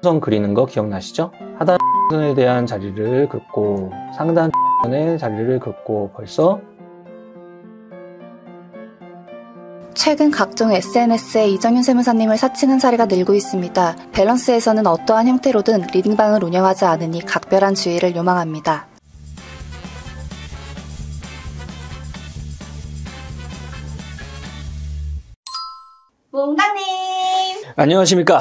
선 그리는 거 기억나시죠? 하단선에 대한 자리를 긋고 상단선의 자리를 긋고 벌써 최근 각종 SNS에 이정윤 세무사님을 사칭한 사례가 늘고 있습니다. 밸런스에서는 어떠한 형태로든 리딩방을 운영하지 않으니 각별한 주의를 요망합니다. 몽당님! 안녕하십니까?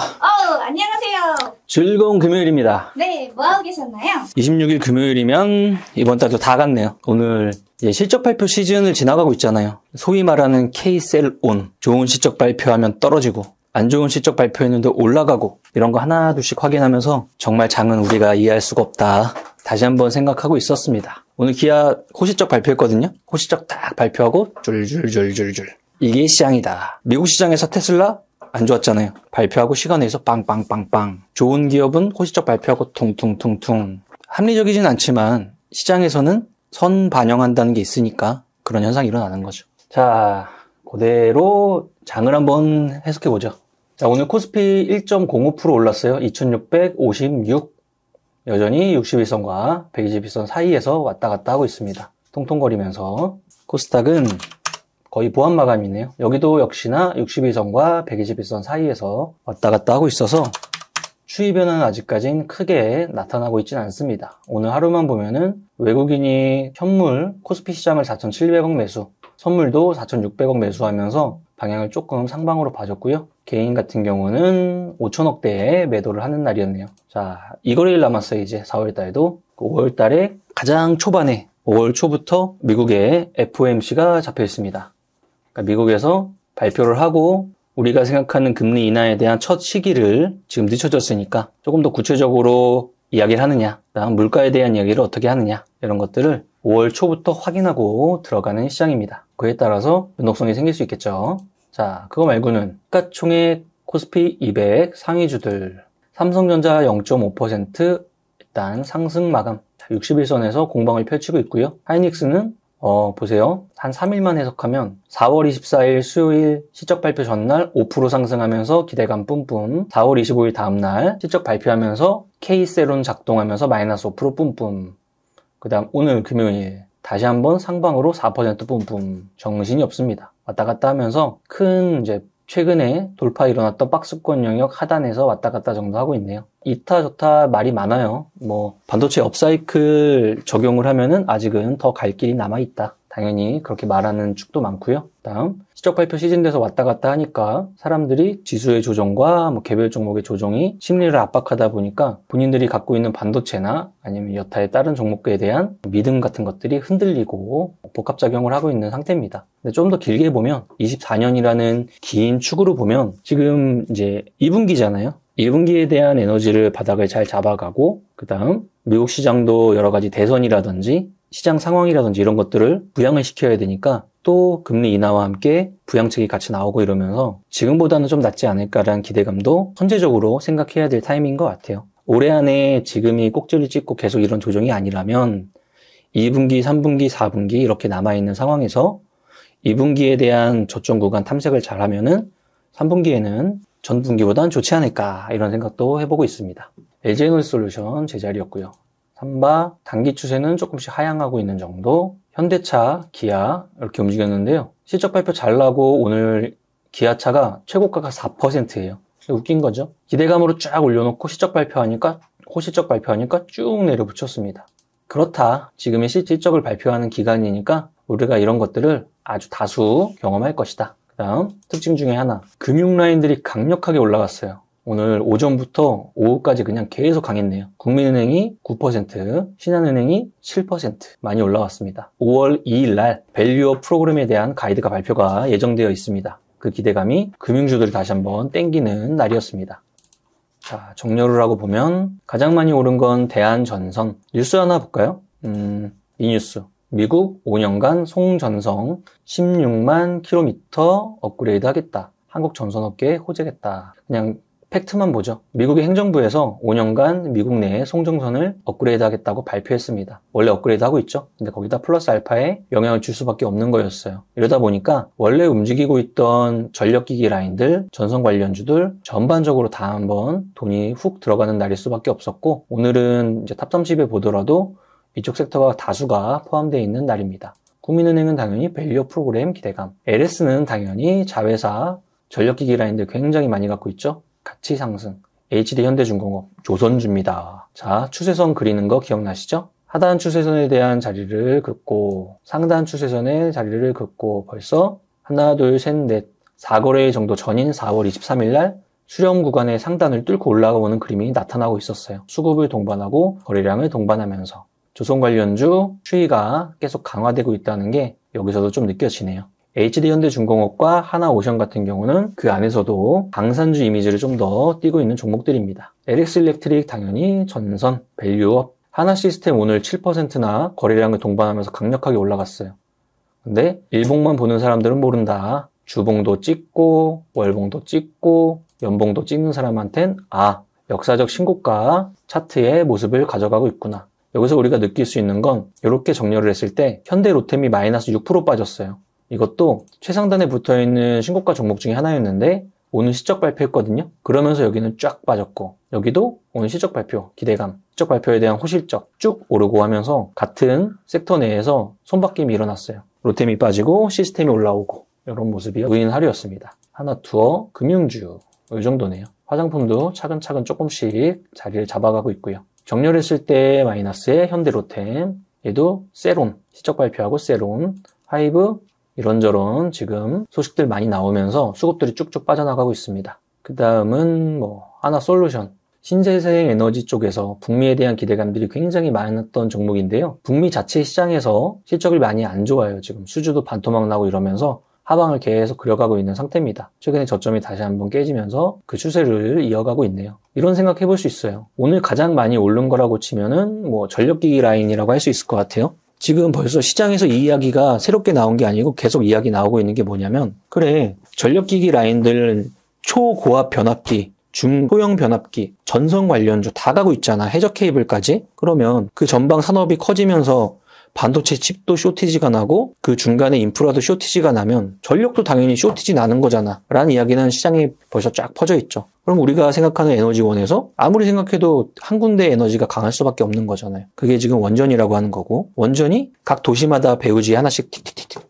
안녕하세요. 즐거운 금요일입니다. 네, 뭐하고 계셨나요? 26일 금요일이면 이번 달도 다 갔네요. 오늘 이제 실적 발표 시즌을 지나가고 있잖아요. 소위 말하는 K셀온, 좋은 실적 발표하면 떨어지고 안 좋은 실적 발표했는데 올라가고 이런 거 하나둘씩 확인하면서 정말 장은 우리가 이해할 수가 없다. 다시 한번 생각하고 있었습니다. 오늘 기아 호실적 발표했거든요. 호실적 딱 발표하고 줄줄줄줄줄. 이게 시장이다. 미국 시장에서 테슬라 안 좋았잖아요. 발표하고 시간 내에서 빵빵빵빵. 좋은 기업은 호실적 발표하고 퉁퉁퉁퉁. 합리적이진 않지만 시장에서는 선 반영한다는 게 있으니까 그런 현상이 일어나는 거죠. 자, 그대로 장을 한번 해석해보죠. 자, 오늘 코스피 1.05% 올랐어요. 2656. 여전히 61선과 121선 사이에서 왔다 갔다 하고 있습니다. 통통거리면서. 코스닥은 거의 보합 마감이네요. 여기도 역시나 61선과 121선 사이에서 왔다 갔다 하고 있어서 추이 변화는 아직까진 크게 나타나고 있지는 않습니다. 오늘 하루만 보면은 외국인이 현물 코스피 시장을 4,700억 매수, 선물도 4,600억 매수하면서 방향을 조금 상방으로 봐줬고요. 개인 같은 경우는 5천억대에 매도를 하는 날이었네요. 자, 2거래일 남았어요. 이제 4월달에도 5월달에 가장 초반에 5월 초부터 미국에 FOMC가 잡혀 있습니다. 그러니까 미국에서 발표를 하고 우리가 생각하는 금리 인하에 대한 첫 시기를 지금 늦춰졌으니까 조금 더 구체적으로 이야기를 하느냐, 그다음 물가에 대한 이야기를 어떻게 하느냐 이런 것들을 5월 초부터 확인하고 들어가는 시장입니다. 그에 따라서 변동성이 생길 수 있겠죠. 자, 그거 말고는 시가총액 코스피 200 상위주들 삼성전자 0.5% 일단 상승 마감 61선에서 공방을 펼치고 있고요. 하이닉스는 보세요. 한 3일만 해석하면 4월 24일 수요일 실적 발표 전날 5% 상승하면서 기대감 뿜뿜. 4월 25일 다음날 실적 발표하면서 K세론 작동하면서 마이너스 5% 뿜뿜. 그 다음 오늘 금요일 다시 한번 상방으로 4% 뿜뿜. 정신이 없습니다. 왔다 갔다 하면서 큰 이제 최근에 돌파 일어났던 박스권 영역 하단에서 왔다 갔다 정도 하고 있네요. 이타 저타 말이 많아요. 뭐 반도체 업사이클 적용을 하면은 아직은 더 갈 길이 남아 있다. 당연히 그렇게 말하는 축도 많고요. 다음 실적 발표 시즌 돼서 왔다 갔다 하니까 사람들이 지수의 조정과 뭐 개별 종목의 조정이 심리를 압박하다 보니까 본인들이 갖고 있는 반도체나 아니면 여타의 다른 종목에 대한 믿음 같은 것들이 흔들리고 복합작용을 하고 있는 상태입니다. 근데 좀 더 길게 보면 24년이라는 긴 축으로 보면 지금 이제 2분기잖아요. 1분기에 대한 에너지를 바닥을 잘 잡아가고 그 다음 미국 시장도 여러 가지 대선이라든지 시장 상황이라든지 이런 것들을 부양을 시켜야 되니까 또 금리 인하와 함께 부양책이 같이 나오고 이러면서 지금보다는 좀 낫지 않을까라는 기대감도 선제적으로 생각해야 될 타이밍인 것 같아요. 올해 안에 지금이 꼭지를 찍고 계속 이런 조정이 아니라면 2분기, 3분기, 4분기 이렇게 남아있는 상황에서 2분기에 대한 저점 구간 탐색을 잘하면은 3분기에는 전분기보다는 좋지 않을까 이런 생각도 해보고 있습니다. LG에너지솔루션 제자리였고요. 삼바 단기 추세는 조금씩 하향하고 있는 정도. 현대차, 기아 이렇게 움직였는데요. 실적 발표 잘 나고 오늘 기아차가 최고가가 4%예요. 웃긴 거죠. 기대감으로 쫙 올려놓고 실적 발표하니까 쭉 내려붙였습니다. 그렇다. 지금이 실적을 발표하는 기간이니까 우리가 이런 것들을 아주 다수 경험할 것이다. 그 다음 특징 중에 하나, 금융 라인들이 강력하게 올라갔어요. 오늘 오전부터 오후까지 그냥 계속 강했네요. 국민은행이 9%, 신한은행이 7% 많이 올라왔습니다. 5월 2일 날 밸류업 프로그램에 대한 가이드가 발표가 예정되어 있습니다. 그 기대감이 금융주들을 다시 한번 땡기는 날이었습니다. 자, 정렬을 하고 보면 가장 많이 오른 건 대한전선. 뉴스 하나 볼까요? 이 뉴스. 미국 5년간 송전성 16만 킬로미터 업그레이드 하겠다. 한국 전선업계에 호재겠다. 그냥 팩트만 보죠. 미국의 행정부에서 5년간 미국 내에 송정선을 업그레이드 하겠다고 발표했습니다. 원래 업그레이드 하고 있죠. 근데 거기다 플러스 알파에 영향을 줄 수밖에 없는 거였어요. 이러다 보니까 원래 움직이고 있던 전력기기 라인들, 전선 관련주들 전반적으로 다 한번 돈이 훅 들어가는 날일 수밖에 없었고, 오늘은 이제 탑30에 보더라도 이쪽 섹터가 다수가 포함되어 있는 날입니다. 국민은행은 당연히 밸류업 프로그램 기대감, LS는 당연히 자회사 전력기기 라인들 굉장히 많이 갖고 있죠. 같이 상승, HD 현대중공업, 조선주입니다. 자, 추세선 그리는 거 기억나시죠? 하단 추세선에 대한 자리를 긋고 상단 추세선의 자리를 긋고 벌써 하나, 둘, 셋, 넷, 4거래 정도 전인 4월 23일 날 수렴 구간의 상단을 뚫고 올라오는 그림이 나타나고 있었어요. 수급을 동반하고 거래량을 동반하면서 조선 관련주 추이가 계속 강화되고 있다는 게 여기서도 좀 느껴지네요. HD 현대중공업과 하나오션 같은 경우는 그 안에서도 강산주 이미지를 좀 더 띄고 있는 종목들입니다. LX 일렉트릭 당연히 전선, 밸류업, 하나시스템 오늘 7%나 거래량을 동반하면서 강력하게 올라갔어요. 근데 일봉만 보는 사람들은 모른다. 주봉도 찍고 월봉도 찍고 연봉도 찍는 사람한텐 역사적 신고가 차트의 모습을 가져가고 있구나. 여기서 우리가 느낄 수 있는 건 이렇게 정렬을 했을 때 현대로템이 마이너스 6% 빠졌어요. 이것도 최상단에 붙어있는 신고가 종목 중에 하나였는데 오늘 실적 발표했거든요. 그러면서 여기는 쫙 빠졌고, 여기도 오늘 실적 발표, 기대감, 실적 발표에 대한 호실적 쭉 오르고 하면서 같은 섹터 내에서 손바뀜이 일어났어요. 로템이 빠지고 시스템이 올라오고 이런 모습이 보이는 하루였습니다. 하나투어, 금융주 이 정도네요. 화장품도 차근차근 조금씩 자리를 잡아가고 있고요. 정렬했을 때 마이너스의 현대로템, 얘도 세론, 실적 발표하고 세론, 하이브, 이런저런 지금 소식들 많이 나오면서 수급들이 쭉쭉 빠져나가고 있습니다. 그 다음은 하나솔루션, 신재생 에너지 쪽에서 북미에 대한 기대감들이 굉장히 많았던 종목인데요. 북미 자체 시장에서 실적을 많이 안 좋아요. 지금 수주도 반토막 나고 이러면서 하방을 계속 그려가고 있는 상태입니다. 최근에 저점이 다시 한번 깨지면서 그 추세를 이어가고 있네요. 이런 생각 해볼 수 있어요. 오늘 가장 많이 오른 거라고 치면은 전력기기 라인이라고 할 수 있을 것 같아요. 지금 벌써 시장에서 이 이야기가 새롭게 나온 게 아니고 계속 이야기 나오고 있는 게 뭐냐면, 그래, 전력기기 라인들 초고압 변압기, 중소형 변압기, 전선 관련주 다 가고 있잖아. 해저 케이블까지. 그러면 그 전방 산업이 커지면서 반도체 칩도 쇼티지가 나고 그 중간에 인프라도 쇼티지가 나면 전력도 당연히 쇼티지 나는 거잖아 라는 이야기는 시장에 벌써 쫙 퍼져 있죠. 그럼 우리가 생각하는 에너지원에서 아무리 생각해도 한 군데 에너지가 강할 수밖에 없는 거잖아요. 그게 지금 원전이라고 하는 거고, 원전이 각 도시마다 배우지 하나씩 틱틱틱틱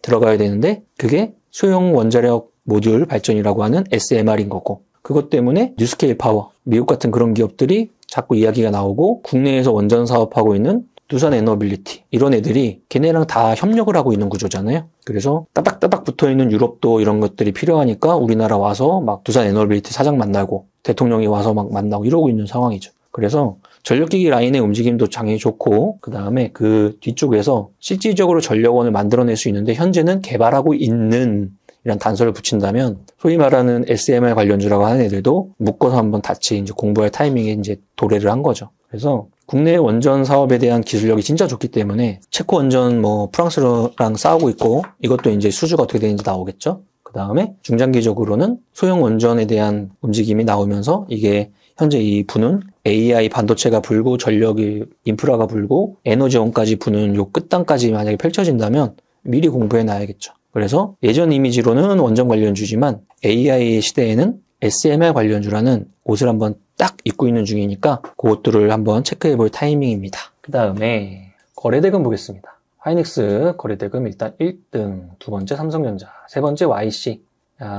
들어가야 되는데 그게 소형 원자력 모듈 발전이라고 하는 SMR인 거고, 그것 때문에 뉴스케일 파워, 미국 같은 그런 기업들이 자꾸 이야기가 나오고 국내에서 원전 사업하고 있는 두산 에너빌리티, 이런 애들이 걔네랑 다 협력을 하고 있는 구조잖아요. 그래서 따닥따닥 붙어있는 유럽도 이런 것들이 필요하니까 우리나라 와서 막 두산 에너빌리티 사장 만나고 대통령이 와서 막 만나고 이러고 있는 상황이죠. 그래서 전력기기 라인의 움직임도 당연히 좋고, 그 다음에 그 뒤쪽에서 실질적으로 전력원을 만들어낼 수 있는데 현재는 개발하고 있는 이런 단서를 붙인다면 소위 말하는 SMR 관련주라고 하는 애들도 묶어서 한번 같이 이제 공부할 타이밍에 이제 도래를 한 거죠. 그래서 국내 원전 사업에 대한 기술력이 진짜 좋기 때문에 체코 원전 프랑스랑 싸우고 있고, 이것도 이제 수주가 어떻게 되는지 나오겠죠. 그 다음에 중장기적으로는 소형 원전에 대한 움직임이 나오면서 이게 현재 이 부는 AI 반도체가 불고 전력이 인프라가 불고 에너지원까지 부는 요 끝단까지 만약에 펼쳐진다면 미리 공부해 놔야겠죠. 그래서 예전 이미지로는 원전 관련주지만 AI 시대에는 SMR 관련주라는 옷을 한번 딱 입고 있는 중이니까 그것들을 한번 체크해 볼 타이밍입니다. 그 다음에 거래대금 보겠습니다. 하이닉스 거래대금 일단 1등, 두 번째 삼성전자, 세 번째 YC.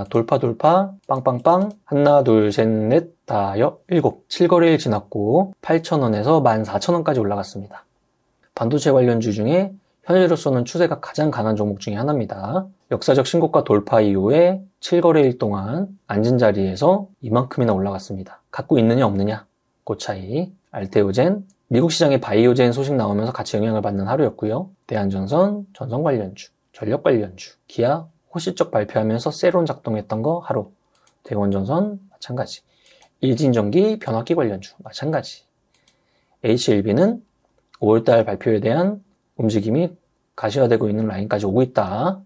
돌파 빵빵빵 하나 둘 셋 넷 다섯 일곱 7거래일 지났고 8,000원에서 14,000원까지 올라갔습니다. 반도체 관련주 중에 현재로서는 추세가 가장 강한 종목 중에 하나입니다. 역사적 신고가 돌파 이후에 7거래일 동안 앉은 자리에서 이만큼이나 올라갔습니다. 갖고 있느냐 없느냐 그 차이. 알테오젠, 미국 시장의 바이오젠 소식 나오면서 같이 영향을 받는 하루였고요. 대한전선, 전선 관련주, 전력 관련주, 기아 호실적 발표하면서 세론 작동했던 거 하루. 대원전선 마찬가지. 일진전기 변압기 관련주 마찬가지. HLB는 5월달 발표에 대한 움직임이 가시화되고 있는 라인까지 오고 있다.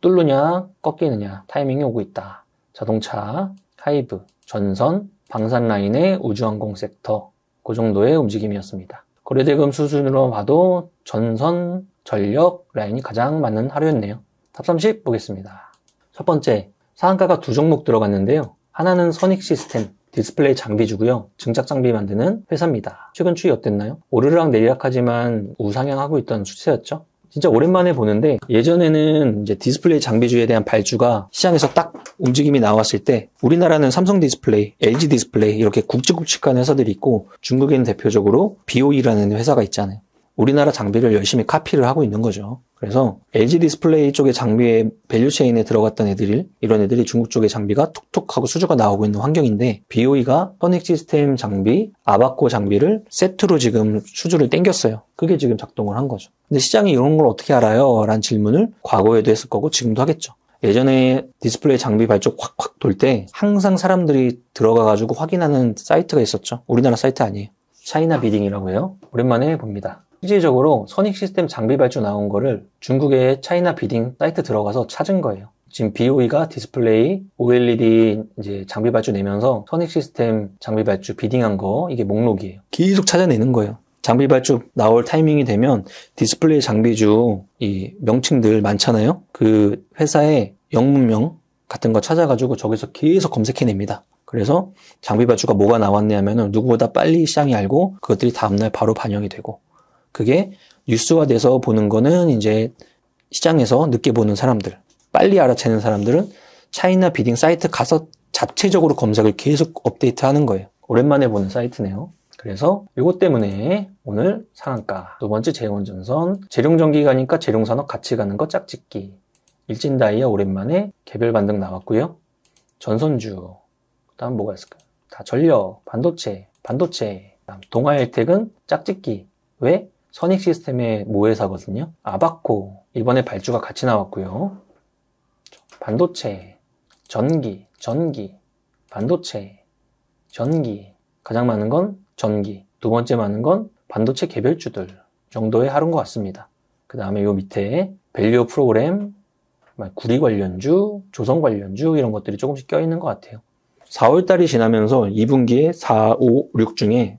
뚫느냐 꺾이느냐 타이밍이 오고 있다. 자동차, 하이브, 전선, 방산 라인의 우주항공 섹터, 그 정도의 움직임이었습니다. 거래대금 수준으로 봐도 전선, 전력 라인이 가장 맞는 하루였네요. 탑 30 보겠습니다. 첫 번째, 상한가가 두 종목 들어갔는데요. 하나는 선익 시스템, 디스플레이 장비주고요. 증착 장비 만드는 회사입니다. 최근 추이 어땠나요? 오르락 내리락 하지만 우상향하고 있던 추세였죠. 진짜 오랜만에 보는데 예전에는 이제 디스플레이 장비주에 대한 발주가 시장에서 딱 움직임이 나왔을 때 우리나라는 삼성 디스플레이, LG 디스플레이 이렇게 굵직굵직한 회사들이 있고 중국에는 대표적으로 BOE라는 회사가 있잖아요. 우리나라 장비를 열심히 카피를 하고 있는 거죠. 그래서 LG 디스플레이 쪽의 장비의 밸류체인에 들어갔던 애들이 이런 애들이 중국 쪽의 장비가 툭툭 하고 수주가 나오고 있는 환경인데 BOE가 선익 시스템 장비, 아바코 장비를 세트로 지금 수주를 땡겼어요. 그게 지금 작동을 한 거죠. 근데 시장이 이런 걸 어떻게 알아요? 라는 질문을 과거에도 했을 거고 지금도 하겠죠. 예전에 디스플레이 장비 발주 확확 돌 때 항상 사람들이 들어가가지고 확인하는 사이트가 있었죠. 우리나라 사이트 아니에요. 차이나 비딩이라고 해요. 오랜만에 봅니다. 실질적으로 선익 시스템 장비 발주 나온 거를 중국의 차이나 비딩 사이트 들어가서 찾은 거예요. 지금 BOE가 디스플레이, OLED 이제 장비 발주 내면서 선익 시스템 장비 발주 비딩한 거 이게 목록이에요. 계속 찾아내는 거예요. 장비 발주 나올 타이밍이 되면 디스플레이 장비주 이 명칭들 많잖아요. 그 회사의 영문명 같은 거 찾아가지고 저기서 계속 검색해냅니다. 그래서 장비 발주가 뭐가 나왔냐 하면은 누구보다 빨리 시장이 알고 그것들이 다음날 바로 반영이 되고 그게 뉴스화돼서 보는 거는 이제 시장에서 늦게 보는 사람들, 빨리 알아채는 사람들은 차이나 비딩 사이트 가서 자체적으로 검색을 계속 업데이트하는 거예요. 오랜만에 보는 사이트네요. 그래서 이것 때문에 오늘 상한가. 두 번째 재원전선, 재룡전기 가니까 재룡산업 같이 가는 거 짝짓기. 일진다이아 오랜만에 개별 반등 나왔고요. 전선주, 그다음 뭐가 있을까요? 다 전력, 반도체, 그다음 동아일텍은 짝짓기. 왜? 선익 시스템의 모회사거든요. 아바코 이번에 발주가 같이 나왔고요. 반도체, 전기, 반도체, 전기. 가장 많은 건 전기. 두 번째 많은 건 반도체 개별주들 정도의 하루인 것 같습니다. 그 다음에 요 밑에 밸류 프로그램, 구리 관련주, 조선 관련주 이런 것들이 조금씩 껴있는 것 같아요. 4월달이 지나면서 2분기에 4, 5, 6 중에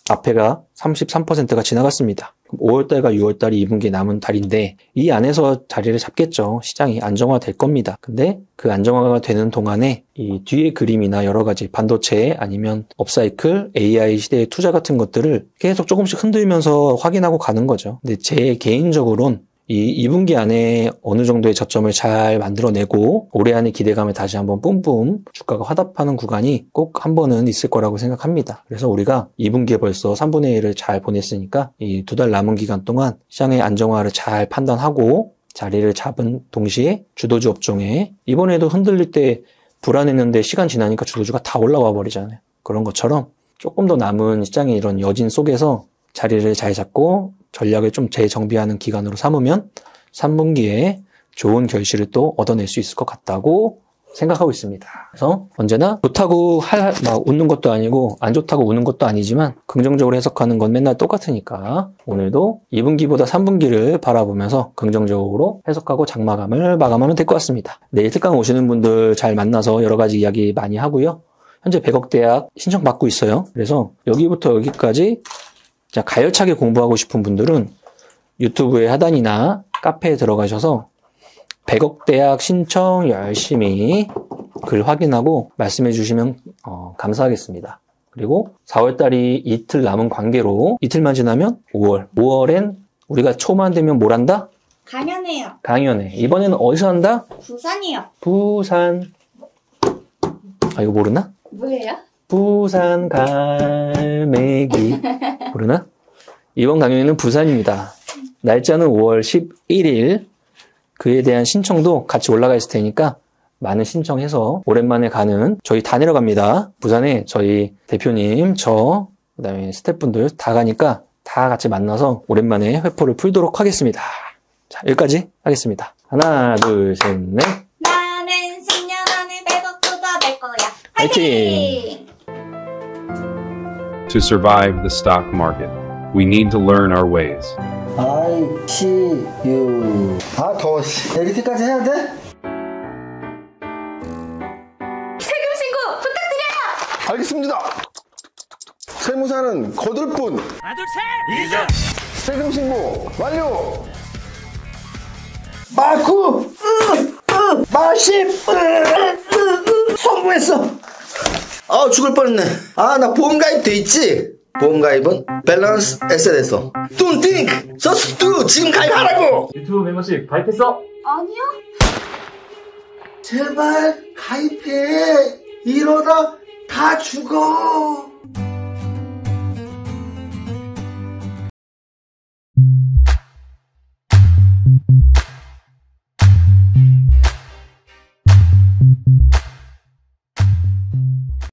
앞에가 33%가 지나갔습니다. 5월달과 6월달이 2분기 남은 달인데 이 안에서 자리를 잡겠죠. 시장이 안정화될 겁니다. 근데 그 안정화가 되는 동안에 이 뒤의 그림이나 여러 가지 반도체 아니면 업사이클, AI 시대의 투자 같은 것들을 계속 조금씩 흔들면서 확인하고 가는 거죠. 근데 제 개인적으로는 이 2분기 안에 어느 정도의 저점을 잘 만들어내고 올해 안에 기대감에 다시 한번 뿜뿜 주가가 화답하는 구간이 꼭 한 번은 있을 거라고 생각합니다. 그래서 우리가 2분기에 벌써 3분의 1을 잘 보냈으니까 이 2달 남은 기간 동안 시장의 안정화를 잘 판단하고 자리를 잡은 동시에 주도주 업종에 이번에도 흔들릴 때 불안했는데 시간 지나니까 주도주가 다 올라와 버리잖아요. 그런 것처럼 조금 더 남은 시장의 이런 여진 속에서 자리를 잘 잡고 전략을 좀 재정비하는 기간으로 삼으면 3분기에 좋은 결실을 또 얻어낼 수 있을 것 같다고 생각하고 있습니다. 그래서 언제나 좋다고 막 웃는 것도 아니고 안 좋다고 우는 것도 아니지만 긍정적으로 해석하는 건 맨날 똑같으니까 오늘도 2분기보다 3분기를 바라보면서 긍정적으로 해석하고 장마감을 마감하면 될 것 같습니다. 내일 특강 오시는 분들 잘 만나서 여러 가지 이야기 많이 하고요. 현재 100억 대학 신청 받고 있어요. 그래서 여기부터 여기까지 가열차게 공부하고 싶은 분들은 유튜브의 하단이나 카페에 들어가셔서 100억 대학 신청 열심히 글 확인하고 말씀해 주시면 감사하겠습니다. 그리고 4월달이 이틀 남은 관계로 이틀만 지나면 5월. 5월엔 우리가 초만 되면 뭘 한다? 강연해요. 강연회. 이번에는 어디서 한다? 부산이요. 부산. 아 이거 모르나? 뭐예요? 부산 갈매기 모르나? 이번 강연회는 부산입니다. 날짜는 5월 11일. 그에 대한 신청도 같이 올라가 있을 테니까 많은 신청해서 오랜만에 가는 저희 다 내려갑니다. 부산에 저희 대표님, 저, 그다음에 스태프분들 다 가니까 다 같이 만나서 오랜만에 회포를 풀도록 하겠습니다. 자, 여기까지 하겠습니다. 하나, 둘, 셋, 넷. 나는 10년 안에 100억 부자 될 거야. 화이팅! To survive the stock market, we need to learn our ways. I see you. 아 더워. 에디트까지 해야 돼? 세금 신고 부탁드려요. 알겠습니다. 세무사는 거둘 뿐. 세금 신고 완료. 마구 마십 성공했어. 아 죽을 뻔했네. 아 나 보험 가입 돼 있지? 보험 가입은 밸런스 에셋에서. Don't think, just do. 지금 가입하라고. 유튜브 멤버십 가입했어? 아니요? 제발 가입해. 이러다 다 죽어.